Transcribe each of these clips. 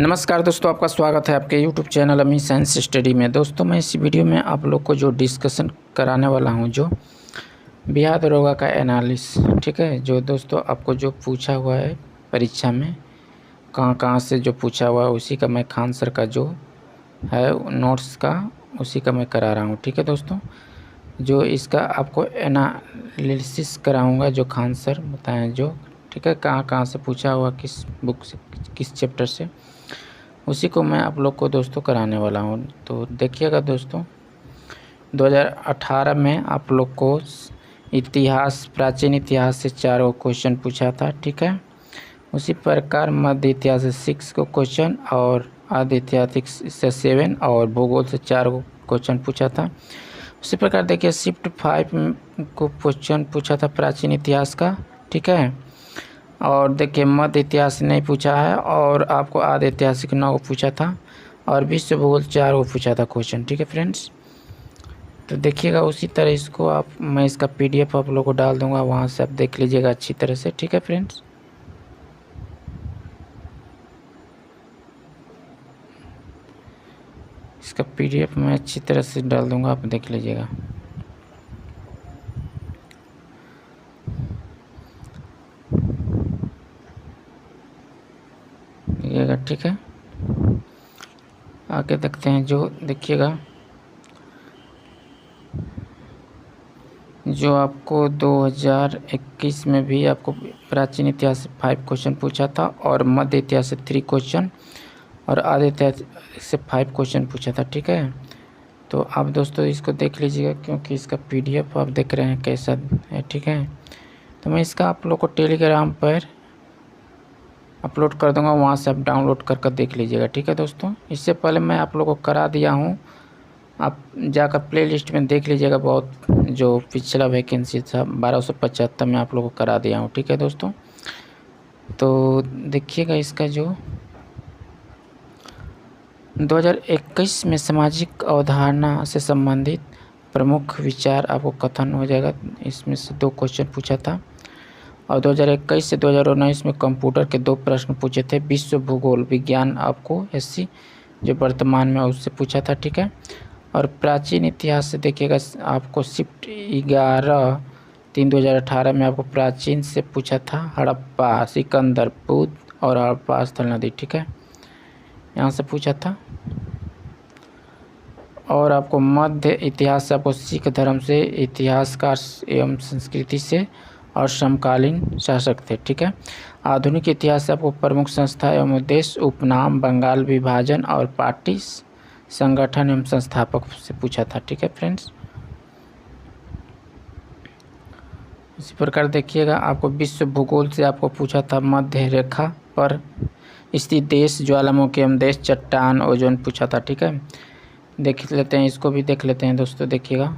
नमस्कार दोस्तों, आपका स्वागत है आपके YouTube चैनल अमी साइंस स्टडी में। दोस्तों मैं इस वीडियो में आप लोग को जो डिस्कशन कराने वाला हूं, जो बिहार दरोगा का एनालिसिस, ठीक है। जो दोस्तों आपको जो पूछा हुआ है परीक्षा में, कहाँ से जो पूछा हुआ है उसी का मैं खान सर का जो है नोट्स का उसी का मैं करा रहा हूँ, ठीक है दोस्तों। जो इसका आपको एनालिसिस कराऊँगा जो खान सर बताएँ जो, ठीक है, कहाँ से पूछा हुआ, किस बुक से, किस चैप्टर से, उसी को मैं आप लोग को दोस्तों कराने वाला हूँ। तो देखिएगा दोस्तों, 2018 में आप लोग को इतिहास, प्राचीन इतिहास से 4 क्वेश्चन पूछा था, ठीक है। उसी प्रकार मध्य इतिहास से 6 को क्वेश्चन और आधि इतिहास से 7 और भूगोल से 4 क्वेश्चन पूछा था। उसी प्रकार देखिए शिफ्ट 5 को क्वेश्चन पूछा था प्राचीन इतिहास का, ठीक है। और देखिए मध्य इतिहास नहीं पूछा है और आपको आधि ऐतिहासिक 9 को पूछा था और विश्व भूगोल 4 को पूछा था क्वेश्चन, ठीक है फ्रेंड्स। तो देखिएगा उसी तरह इसको मैं इसका PDF आप लोगों को डाल दूंगा, वहाँ से आप देख लीजिएगा अच्छी तरह से, ठीक है फ्रेंड्स। इसका PDF मैं अच्छी तरह से डाल दूंगा, आप देख लीजिएगा। ठीक है, आगे देखते हैं। जो देखिएगा जो आपको 2021 में भी आपको प्राचीन इतिहास से 5 क्वेश्चन पूछा था और मध्य इतिहास से 3 क्वेश्चन और आधे इतिहास से 5 क्वेश्चन पूछा था, ठीक है। तो आप दोस्तों इसको देख लीजिएगा, क्योंकि इसका PDF आप देख रहे हैं कैसा है, ठीक है। तो मैं इसका आप लोग को टेलीग्राम पर अपलोड कर दूंगा, वहाँ से आप डाउनलोड कर देख लीजिएगा, ठीक है दोस्तों। इससे पहले मैं आप लोगों को करा दिया हूँ, आप जाकर प्लेलिस्ट में देख लीजिएगा। बहुत जो पिछला वैकेंसी था 1275 में आप लोगों को करा दिया हूँ, ठीक है दोस्तों। तो देखिएगा इसका जो 2021 में सामाजिक अवधारणा से संबंधित प्रमुख विचार आपको कथन हो जाएगा। इसमें से 2 क्वेश्चन पूछा था और 2021 से 2019 में कंप्यूटर के 2 प्रश्न पूछे थे। विश्व भूगोल विज्ञान आपको SC जो वर्तमान में उससे पूछा था, ठीक है। और प्राचीन इतिहास से देखिएगा आपको शिफ्ट 11/3/2018 में आपको प्राचीन से पूछा था, हड़प्पा, सिकंदर, बुद्ध और हड़प्पा स्थल नदी, ठीक है, यहाँ से पूछा था। और आपको मध्य इतिहास से आपको सिख धर्म से, इतिहासकार एवं संस्कृति से और समकालीन शासक थे, ठीक है। आधुनिक इतिहास से आपको प्रमुख संस्था एवं उद्देश्य, उपनाम, बंगाल विभाजन और पार्टी संगठन एवं संस्थापक से पूछा था, ठीक है फ्रेंड्स। इसी प्रकार देखिएगा आपको विश्व भूगोल से आपको पूछा था मध्य रेखा पर स्थित देश, ज्वालामुखी एवं देश, चट्टान, ओजोन पूछा था, ठीक है। देख लेते हैं, इसको भी देख लेते हैं दोस्तों, देखिएगा।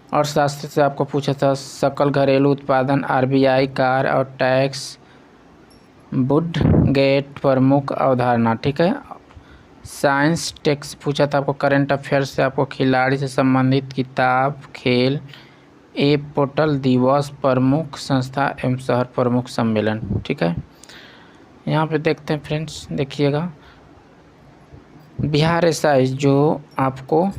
अर्थशास्त्र से आपको पूछा था सकल घरेलू उत्पादन, RBI, कार और टैक्स, वुडगेट प्रमुख अवधारणा, ठीक है। साइंस टेक्स्ट पूछा था आपको करंट अफेयर्स से आपको खिलाड़ी से संबंधित किताब, खेल, पोर्टल, दिवस, प्रमुख संस्था एवं शहर प्रमुख सम्मेलन, ठीक है। यहाँ पे देखते हैं फ्रेंड्स, देखिएगा बिहार SI जो आपको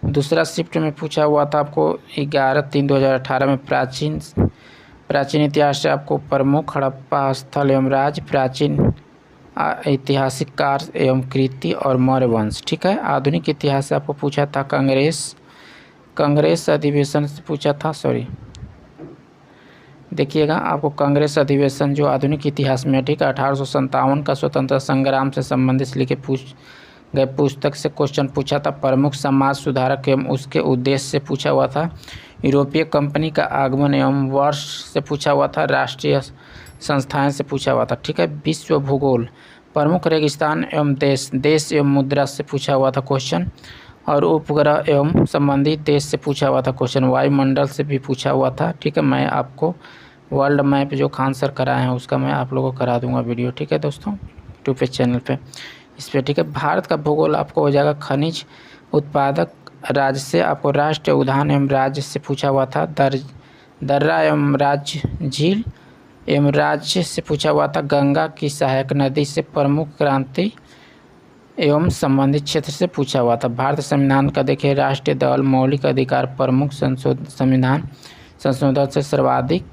दूसरा शिफ्ट में पूछा हुआ था, आपको 11/3/2018 में प्राचीन इतिहास से आपको प्रमुख हड़प्पा स्थल एवं राज्य, प्राचीन ऐतिहासिक कार्य एवं कृति और मौर्य वंश, ठीक है। आधुनिक इतिहास से आपको पूछा था कांग्रेस अधिवेशन से पूछा था, देखिएगा आपको कांग्रेस अधिवेशन जो आधुनिक इतिहास में, ठीक है, 1857 का स्वतंत्रता संग्राम से संबंधित लिखे गए पुस्तक से क्वेश्चन पूछा था। प्रमुख समाज सुधारक एवं उसके उद्देश्य से पूछा हुआ था। यूरोपीय कंपनी का आगमन एवं वर्ष से पूछा हुआ था। राष्ट्रीय संस्थाएं से पूछा हुआ था, ठीक है। विश्व भूगोल प्रमुख रेगिस्तान एवं देश एवं मुद्रा से पूछा हुआ था क्वेश्चन। और उपग्रह एवं संबंधित देश से पूछा हुआ था क्वेश्चन। वायुमंडल से भी पूछा हुआ था, ठीक है। मैं आपको वर्ल्ड मैप जो खान सर कराए हैं उसका मैं आप लोगों को करा दूंगा वीडियो, ठीक है दोस्तों, यूट्यूब पे चैनल पे, इस पर, ठीक है। भारत का भूगोल आपको हो जाएगा खनिज उत्पादक राज्य से आपको राष्ट्रीय उद्यान एवं राज्य से पूछा हुआ था। दर्रा एवं राज्य झील एवं राज्य से पूछा हुआ था। गंगा की सहायक नदी से प्रमुख क्रांति एवं संबंधित क्षेत्र से पूछा हुआ था। भारत संविधान का देखिए राष्ट्रीय दल, मौलिक अधिकार, प्रमुख संविधान संशोधन से सर्वाधिक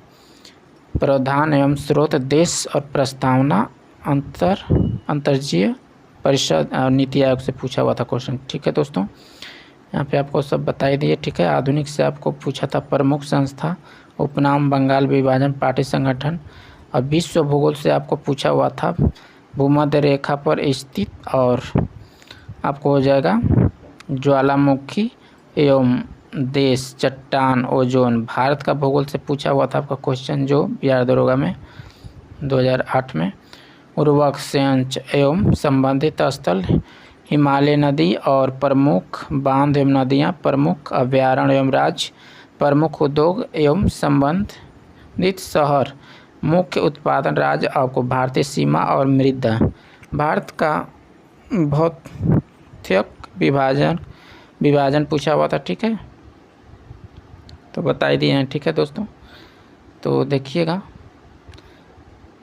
प्रावधान एवं स्रोत, देश और प्रस्तावना, अंतर्राज्यीय परिषद और नीति आयोग से पूछा हुआ था क्वेश्चन। ठीक है दोस्तों, यहाँ पे आपको सब बताई दिए। ठीक है, आधुनिक से आपको पूछा था प्रमुख संस्था, उपनाम, बंगाल विभाजन, पार्टी संगठन। और विश्व भूगोल से आपको पूछा हुआ था भूमध्य रेखा पर स्थित, और आपको हो जाएगा ज्वालामुखी एवं देश, चट्टान, ओजोन। भारत का भूगोल से पूछा हुआ था आपका क्वेश्चन जो बिहार दरोगा में 2008 में। उर्वरक संचय एवं संबंधित स्थल, हिमालय नदी और प्रमुख बांध एवं नदियाँ, प्रमुख अभ्यारण्य एवं राज्य, प्रमुख उद्योग एवं संबंधित शहर, मुख्य उत्पादन राज्य, आपको भारतीय सीमा और मृदा। भारत का भौतिक विभाजन पूछा हुआ था। ठीक है, तो बताई दिए हैं। ठीक है दोस्तों, तो देखिएगा,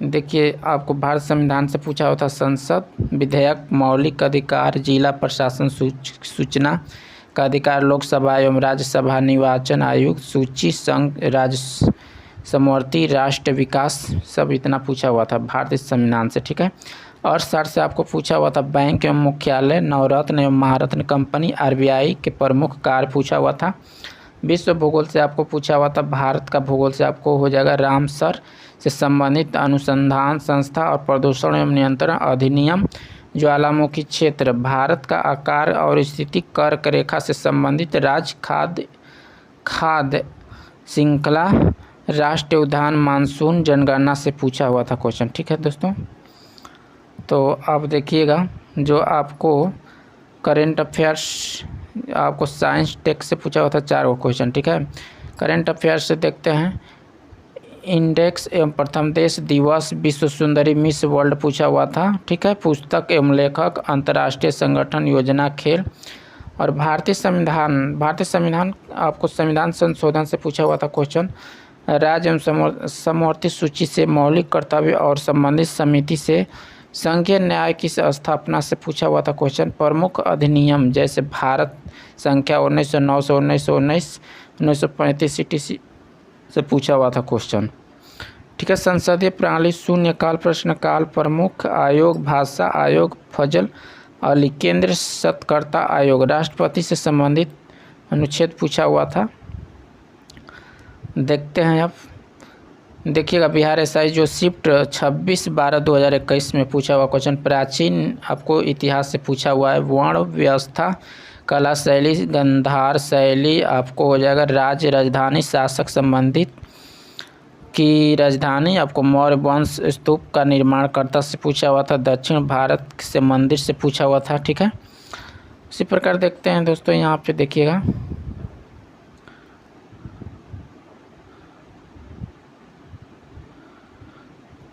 देखिए आपको भारत संविधान से पूछा हुआ था संसद, विधेयक, मौलिक अधिकार, जिला प्रशासन, सूचना का अधिकार, लोकसभा एवं राज्यसभा, निर्वाचन आयोग, सूची, संघ राज्य समवर्ती, राष्ट्र विकास, सब इतना पूछा हुआ था भारतीय संविधान से। ठीक है, और 60 से आपको पूछा हुआ था बैंक एवं मुख्यालय, नवरत्न एवं महारत्न कंपनी, आरबीआई के प्रमुख कार्य पूछा हुआ था। विश्व भूगोल से आपको पूछा हुआ था। भारत का भूगोल से आपको हो जाएगा रामसर से संबंधित अनुसंधान संस्था और प्रदूषण एवं नियंत्रण अधिनियम, ज्वालामुखी क्षेत्र, भारत का आकार और स्थिति, कर्क रेखा से संबंधित राज्य, खाद्य श्रृंखला, राष्ट्रीय उद्यान, मानसून, जनगणना से पूछा हुआ था क्वेश्चन। ठीक है दोस्तों, तो आप देखिएगा जो आपको करेंट अफेयर्स, आपको साइंस टेक से पूछा हुआ था 4 क्वेश्चन। ठीक है, करेंट अफेयर्स से देखते हैं। इंडेक्स एवं प्रथम देश दिवस, विश्व सुंदरी मिस वर्ल्ड पूछा हुआ था। ठीक है, पुस्तक एवं लेखक, अंतर्राष्ट्रीय संगठन, योजना, खेल। और भारतीय संविधान आपको संविधान संशोधन से पूछा हुआ था क्वेश्चन। राज्य एवं समवर्ती सूची से मौलिक कर्तव्य और संबंधित समिति से संघीय न्याय की स्थापना से पूछा हुआ था क्वेश्चन। प्रमुख अधिनियम जैसे भारत संख्या 1909 से 1919, 1935 सीटीसी से पूछा हुआ था क्वेश्चन। ठीक है, संसदीय प्रणाली, शून्यकाल, प्रश्नकाल, प्रमुख आयोग, भाषा आयोग, फजल अली, केंद्र सत्कर्ता आयोग, राष्ट्रपति से संबंधित अनुच्छेद पूछा हुआ था। देखते हैं आप, देखिएगा बिहार एसआई जो शिफ्ट 26/12/2021 में पूछा हुआ क्वेश्चन। प्राचीन आपको इतिहास से पूछा हुआ है। वर्ण व्यवस्था, कला शैली, गंधार शैली, आपको हो जाएगा राज्य, राजधानी, शासक संबंधित की राजधानी, आपको मौर्य वंश स्तूप का निर्माणकर्ता से पूछा हुआ था। दक्षिण भारत से मंदिर से पूछा हुआ था। ठीक है, इसी प्रकार देखते हैं दोस्तों, यहाँ पे देखिएगा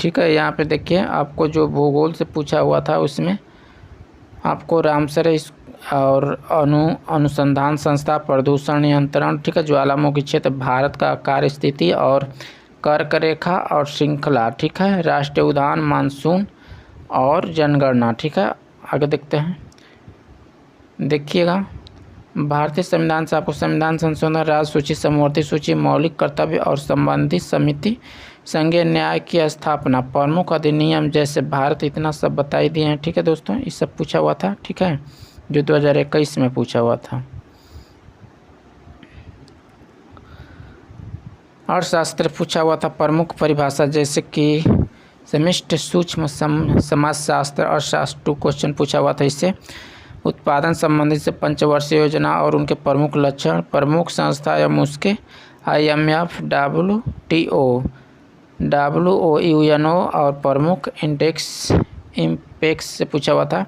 ठीक है, यहाँ पे देखिए आपको जो भूगोल से पूछा हुआ था उसमें आपको रामसर और अनुसंधान संस्था, प्रदूषण नियंत्रण, ठीक है, ज्वालामुखी क्षेत्र, भारत का आकार, स्थिति और कर्क रेखा और श्रृंखला, ठीक है, राष्ट्रीय उद्यान, मानसून और जनगणना। ठीक है, आगे देखते हैं, देखिएगा भारतीय संविधान से आपको संविधान संशोधन, राज्य सूची, समवर्ती सूची, मौलिक कर्तव्य और संबंधित समिति, संघीय न्याय की स्थापना, प्रमुख अधिनियम जैसे भारत, इतना सब बताई दिए हैं। ठीक है दोस्तों, ये सब पूछा हुआ था। ठीक है, जो 2021 में पूछा हुआ था। अर्थशास्त्र पूछा हुआ था, प्रमुख परिभाषा जैसे कि समष्टि, सूक्ष्म समाजशास्त्र, अर्थशास्त्र 2 क्वेश्चन पूछा हुआ था इससे। उत्पादन संबंधित से पंचवर्षीय योजना और उनके प्रमुख लक्षण, प्रमुख संस्था एवं उसके, IMF, WTO, WOUNO और प्रमुख इंडेक्स इम्पेक्स से पूछा हुआ था।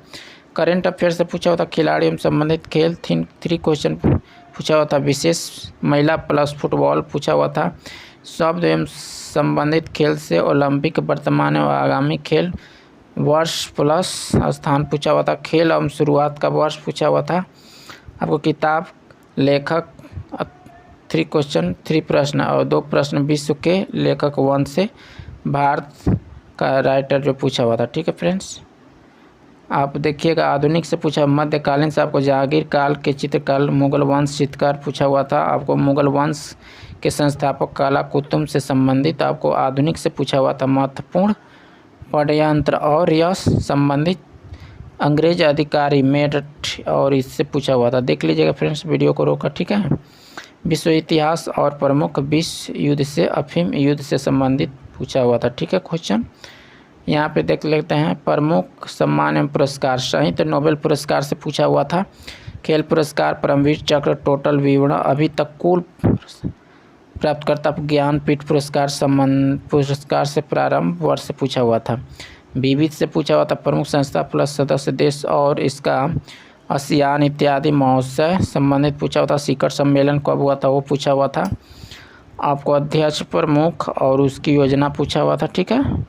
करेंट अफेयर से पूछा हुआ था, खिलाड़ी एवं संबंधित खेल 3 क्वेश्चन पूछा हुआ था। विशेष महिला प्लस फुटबॉल पूछा हुआ था। शब्द एवं संबंधित खेल से ओलंपिक, वर्तमान एवं आगामी खेल, वर्ष प्लस स्थान पूछा हुआ था। खेल एवं शुरुआत का वर्ष पूछा हुआ था। आपको किताब, लेखक 3 क्वेश्चन 3 प्रश्न और 2 प्रश्न विश्व के लेखक 1 से भारत का राइटर जो पूछा हुआ था। ठीक है फ्रेंड्स, आप देखिएगा आधुनिक से पूछा, मध्यकालीन से आपको जहांगीर काल के चित्रकार मुगल वंश चित्रकार पूछा हुआ था। आपको मुगल वंश के संस्थापक काला कुतुब से संबंधित आपको आधुनिक से पूछा हुआ था। महत्वपूर्ण षड्यंत्र और यह संबंधित अंग्रेज अधिकारी मेरठ और इससे पूछा हुआ था। देख लीजिएगा फ्रेंड्स वीडियो को रोका। ठीक है, विश्व इतिहास और प्रमुख विश्व युद्ध से अफीम युद्ध से संबंधित पूछा हुआ था। ठीक है, क्वेश्चन यहाँ पे देख लेते हैं। प्रमुख सम्मान एवं पुरस्कार, साहित्य नोबेल पुरस्कार से पूछा हुआ था। खेल पुरस्कार, परमवीर चक्र, टोटल विवरण, अभी तक कुल प्राप्तकर्ता, ज्ञानपीठ पुरस्कार, सम्मान पुरस्कार से प्रारंभ वर्ष से पूछा हुआ था। विविध से पूछा हुआ था। प्रमुख संस्था प्लस सदस्य देश और इसका आसियान इत्यादि महोत्सव संबंधित पूछा हुआ था। शिखर सम्मेलन कब हुआ था वो पूछा हुआ था। आपको अध्यक्ष प्रमुख और उसकी योजना पूछा हुआ था। ठीक है,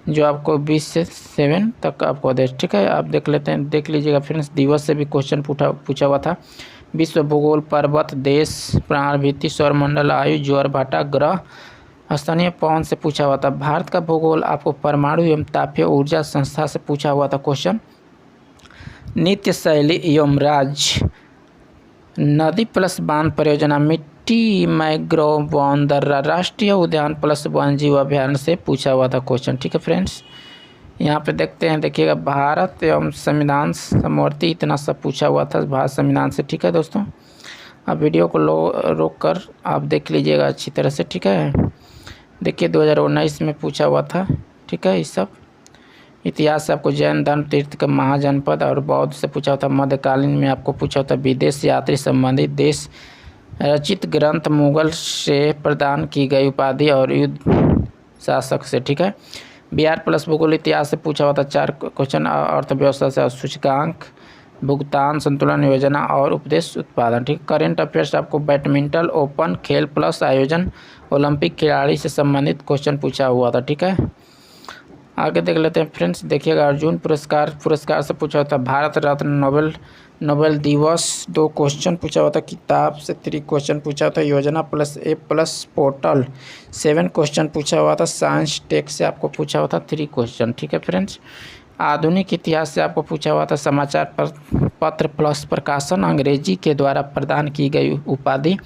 जो आपको 20 से 7 तक आपको अध्यक्ष। ठीक है, आप देख लेते हैं, देख लीजिएगा फ्रेंड्स। दिवस से भी क्वेश्चन पूछा हुआ था। विश्व भूगोल, पर्वत, देश, प्राणभित्ति, सौरमंडल, आयु, ज्वारभाटा, ग्रह, स्थानीय पवन से पूछा हुआ था। भारत का भूगोल आपको परमाणु एवं तापीय ऊर्जा संस्था से पूछा हुआ था क्वेश्चन। नित्य शैली एवं राज्य, नदी प्लस बांध परियोजना, मिट्टी मैंग्रोव वन, दर्रा राष्ट्रीय उद्यान प्लस वन्यजीव अभ्यारण्य से पूछा हुआ था क्वेश्चन। ठीक है फ्रेंड्स, यहाँ पे देखते हैं, देखिएगा भारत एवं संविधान समवर्ती, इतना सब पूछा हुआ था भारत संविधान से। ठीक है दोस्तों, अब वीडियो को रोक कर आप देख लीजिएगा अच्छी तरह से। ठीक है, देखिए 2019 में पूछा हुआ था। ठीक है, इस सब इतिहास से आपको जैन धर्म तीर्थ का महाजनपद और बौद्ध से पूछा होता। मध्यकालीन में आपको पूछा होता विदेश यात्री संबंधित देश, रचित ग्रंथ, मुगल से प्रदान की गई उपाधि और युद्ध शासक से। ठीक है, बिहार प्लस भूगोल इतिहास से पूछा होता 4 क्वेश्चन। अर्थव्यवस्था से सूचकांक, भुगतान संतुलन योजना और उपदेश उत्पादन। ठीक, करेंट अफेयर्स आपको बैडमिंटन ओपन खेल प्लस आयोजन ओलंपिक खिलाड़ी से संबंधित क्वेश्चन पूछा हुआ था। ठीक है, आगे देख लेते हैं फ्रेंड्स। देखिएगा अर्जुन पुरस्कार से पूछा होता। भारत रत्न, नोबेल दिवस 2 क्वेश्चन पूछा होता। किताब से 3 क्वेश्चन पूछा होता। योजना प्लस ए प्लस पोर्टल 7 क्वेश्चन पूछा हुआ था। साइंस टेक से आपको पूछा हुआ था 3 क्वेश्चन। ठीक है फ्रेंड्स, आधुनिक इतिहास से आपको पूछा हुआ था। समाचार पत्र प्लस प्रकाशन, अंग्रेजी के द्वारा प्रदान की गई उपाधि,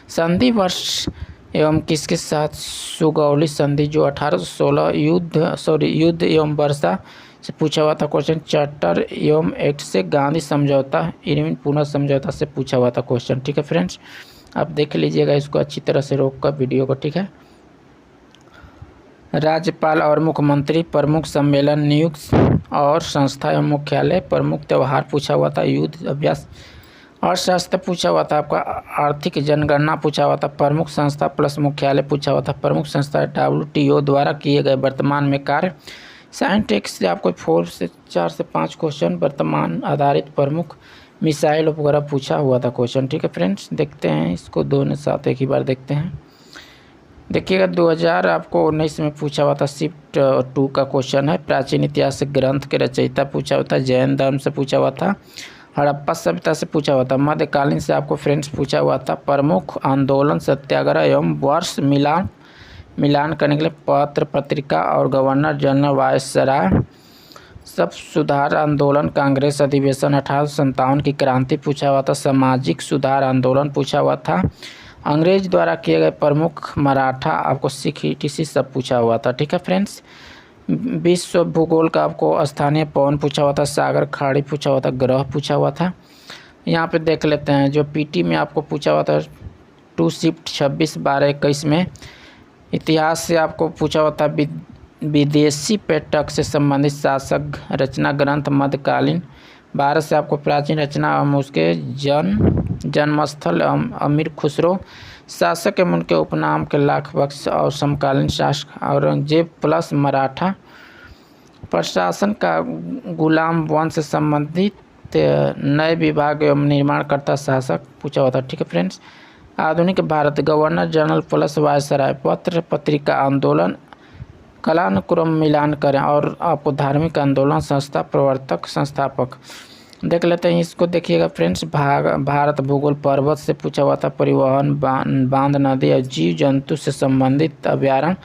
संधि वर्ष एवं किसके साथ, सुगौली संधि जो 1816, युद्ध एवं वर्षा से पूछा हुआ था क्वेश्चन। चार्टर एवं एक्ट से गांधी समझौता, इरविन पुनः समझौता से पूछा हुआ था क्वेश्चन। ठीक है फ्रेंड्स, आप देख लीजिएगा इसको अच्छी तरह से रोक कर वीडियो को। ठीक है, राज्यपाल और मुख्यमंत्री, प्रमुख सम्मेलन, नियुक्त और संस्था एवं मुख्यालय, प्रमुख त्यौहार पूछा हुआ था। युद्ध अभ्यास, अर्थशास्त्र पूछा हुआ था आपका। आर्थिक जनगणना पूछा हुआ था। प्रमुख संस्था प्लस मुख्यालय पूछा हुआ था। प्रमुख संस्था WTO द्वारा किए गए वर्तमान में कार्य। साइंटेक्स से आपको 4 से 5 क्वेश्चन वर्तमान आधारित प्रमुख मिसाइल उपग्रह पूछा हुआ था क्वेश्चन। ठीक है फ्रेंड्स, देखते हैं इसको दोनों साथ एक ही बार देखते हैं। देखिएगा 2019 में पूछा हुआ था। शिफ्ट 2 का क्वेश्चन है। प्राचीन इतिहास ग्रंथ के रचयिता पूछा हुआ था। जैन धर्म से पूछा हुआ था। हड़प्पा सभ्यता से पूछा हुआ था। मध्यकालीन से आपको फ्रेंड्स पूछा हुआ था। प्रमुख आंदोलन, सत्याग्रह एवं वर्ष, मिलान करने के लिए पत्र पत्रिका और गवर्नर जनरल वायसराय, सब सुधार आंदोलन, कांग्रेस अधिवेशन, 1857 की क्रांति पूछा हुआ था। सामाजिक सुधार आंदोलन पूछा हुआ था। अंग्रेज द्वारा किए गए प्रमुख, मराठा, आपको सिख ETC सब पूछा हुआ था। ठीक है फ्रेंड्स, विश्व भूगोल का आपको स्थानीय पवन पूछा हुआ था। सागर खाड़ी पूछा हुआ था। ग्रह पूछा हुआ था। यहाँ पे देख लेते हैं जो PT में आपको पूछा हुआ था 2 शिफ्ट 26, 12, 21 में। इतिहास से आपको पूछा हुआ था विदेशी पर्यटक से संबंधित शासक रचना ग्रंथ मध्यकालीन। भारत से आपको प्राचीन रचना एवं उसके जन्मस्थल अमीर खुसरो, शासक एवं उनके उपनाम के लाख बख्श और समकालीन शासक औरंगजेब प्लस मराठा प्रशासन का गुलाम वंश से संबंधित नए विभाग एवं निर्माणकर्ता शासक पूछा हुआ था। ठीक है फ्रेंड्स, आधुनिक Bharat, governor general plus viceroy, पत्र पत्रिका आंदोलन, कालानुक्रम मिलान करें और आपको धार्मिक आंदोलन, संस्था प्रवर्तक, संस्थापक। देख लेते हैं इसको। देखिएगा फ्रेंड्स, भारत भूगोल, पर्वत से पूछा हुआ था। परिवहन, बांध, नदी और जीव जंतु से संबंधित अभ्यारण्य,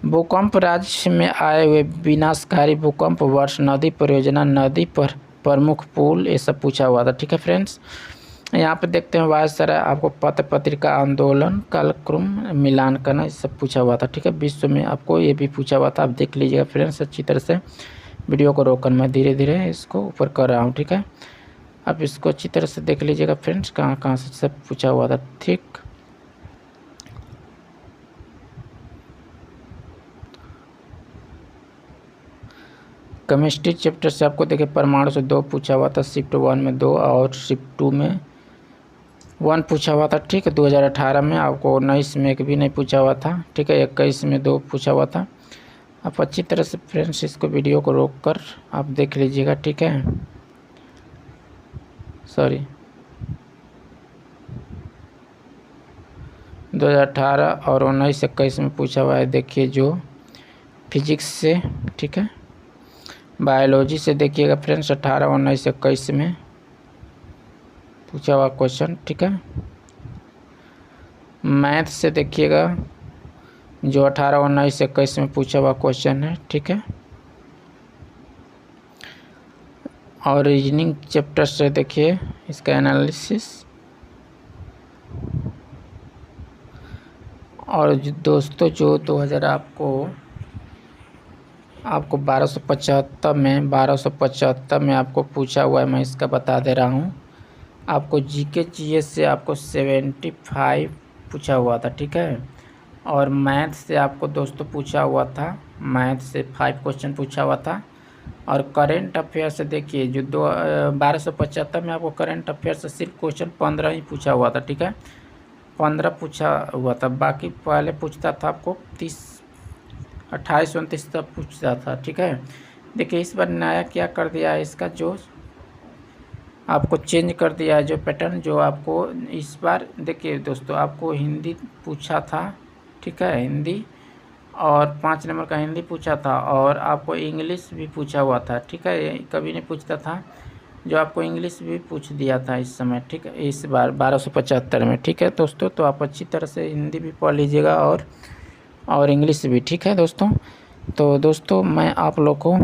भूकंप राज्य में आए हुए विनाशकारी भूकंप वर्ष, नदी परियोजना, नदी पर प्रमुख पुल, ये सब पूछा हुआ था। ठीक है फ्रेंड्स, यहाँ पे देखते हैं वायसराय, आपको पत्र पत्रिका आंदोलन, कालक्रम, मिलान करना, ये सब पूछा हुआ था। ठीक है, विश्व में आपको ये भी पूछा हुआ था। आप देख लीजिएगा फ्रेंड्स अच्छी तरह से। वीडियो को रोककर मैं धीरे धीरे इसको ऊपर कर रहा हूँ। ठीक है, आप इसको अच्छी तरह से देख लीजिएगा फ्रेंड्स, कहाँ कहाँ से सब पूछा हुआ था। ठीक, केमिस्ट्री चैप्टर से आपको देखिए परमाणु से 2 पूछा हुआ था, शिफ्ट 1 में 2 और शिफ्ट 2 में 1 पूछा हुआ था। ठीक है, 2018 में आपको 19 में एक भी नहीं पूछा हुआ था। ठीक है, 21 में 2 पूछा हुआ था। आप अच्छी तरह से फ्रेंड्स इसको वीडियो को रोक कर आप देख लीजिएगा। ठीक है, सॉरी 2018 और 19-21 में पूछा हुआ है। देखिए जो फिजिक्स से, ठीक है, बायोलॉजी से देखिएगा फ्रेंड्स 18, 19, 21 में पूछा हुआ क्वेश्चन। ठीक है, मैथ से देखिएगा जो 18, 19, 21 में पूछा हुआ क्वेश्चन है। ठीक है, और रीजनिंग चैप्टर से देखिए इसका एनालिसिस। और दोस्तों जो 2000 आपको 1275 में आपको पूछा हुआ है, मैं इसका बता दे रहा हूँ। आपको जीके जीएस से आपको 75 पूछा हुआ था। ठीक है, और मैथ से आपको दोस्तों पूछा हुआ था, मैथ से 5 क्वेश्चन पूछा हुआ था। और करेंट अफेयर से देखिए जो 1275 में आपको करेंट अफेयर से सिर्फ क्वेश्चन 15 ही पूछा हुआ था। ठीक है, 15 पूछा हुआ था, बाकी पहले पूछता था आपको 30, 28, 29 तक पूछता था। ठीक है, देखिए इस बार नया क्या कर दिया है, इसका जो आपको चेंज कर दिया है जो पैटर्न, जो आपको इस बार देखिए दोस्तों आपको हिंदी पूछा था। ठीक है, हिंदी और 5 नंबर का हिंदी पूछा था, और आपको इंग्लिश भी पूछा हुआ था। ठीक है, कभी नहीं पूछता था, जो आपको इंग्लिश भी पूछ दिया था इस समय। ठीक है, इस बार 1275 में। ठीक है दोस्तों, तो आप अच्छी तरह से हिंदी भी पढ़ लीजिएगा और इंग्लिश भी। ठीक है दोस्तों, तो दोस्तों मैं आप लोग को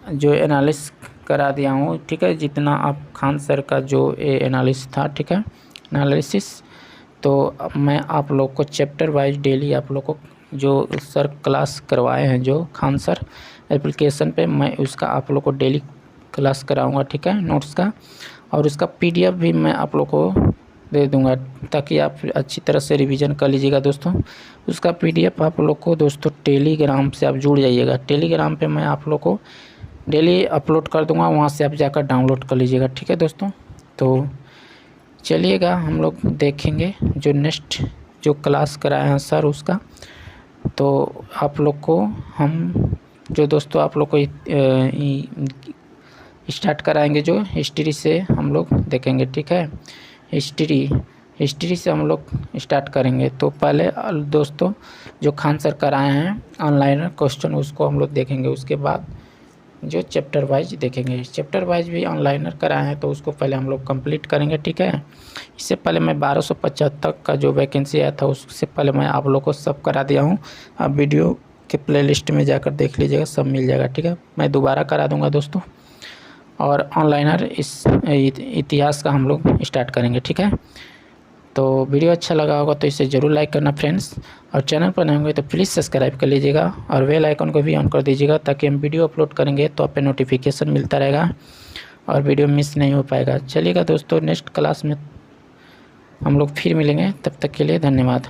जो एनालिसिस करा दिया हूँ। ठीक है, जितना आप खान सर का जो एनालिसिस था, ठीक है, एनालिसिस, तो मैं आप लोग को चैप्टर वाइज डेली आप लोग को जो सर क्लास करवाए हैं, जो खान सर एप्लीकेशन पे, मैं उसका आप लोग को डेली क्लास कराऊंगा। ठीक है, नोट्स का, और उसका पीडीएफ भी मैं आप लोग को दे दूंगा, ताकि आप अच्छी तरह से रिवीजन कर लीजिएगा दोस्तों। उसका पीडीएफ आप लोग को दोस्तों टेलीग्राम से आप जुड़ जाइएगा। टेलीग्राम पे मैं आप लोग को डेली अपलोड कर दूंगा, वहाँ से आप जाकर डाउनलोड कर लीजिएगा। ठीक है दोस्तों, तो चलिएगा हम लोग देखेंगे जो नेक्स्ट जो क्लास कराए हैं सर उसका। तो आप लोग को हम जो दोस्तों आप लोग को स्टार्ट कराएंगे, जो हिस्ट्री से हम लोग देखेंगे। ठीक है, हिस्ट्री से हम लोग स्टार्ट करेंगे। तो पहले दोस्तों जो खान सर कराए हैं ऑनलाइन क्वेश्चन, उसको हम लोग देखेंगे। उसके बाद जो चैप्टर वाइज देखेंगे, चैप्टर वाइज भी ऑनलाइनर कराए हैं, तो उसको पहले हम लोग कंप्लीट करेंगे। ठीक है, इससे पहले मैं 1275 का जो वैकेंसी आया था उससे पहले मैं आप लोग को सब करा दिया हूँ। आप वीडियो के प्लेलिस्ट में जाकर देख लीजिएगा, सब मिल जाएगा। ठीक है, मैं दोबारा करा दूँगा दोस्तों, और ऑनलाइनर इस इतिहास का हम लोग स्टार्ट करेंगे। ठीक है, तो वीडियो अच्छा लगा होगा तो इसे ज़रूर लाइक करना फ्रेंड्स, और चैनल पर नए होंगे तो प्लीज़ सब्सक्राइब कर लीजिएगा, और बेल आइकन को भी ऑन कर दीजिएगा, ताकि हम वीडियो अपलोड करेंगे तो आप पे नोटिफिकेशन मिलता रहेगा और वीडियो मिस नहीं हो पाएगा। चलिएगा दोस्तों, नेक्स्ट क्लास में हम लोग फिर मिलेंगे, तब तक के लिए धन्यवाद।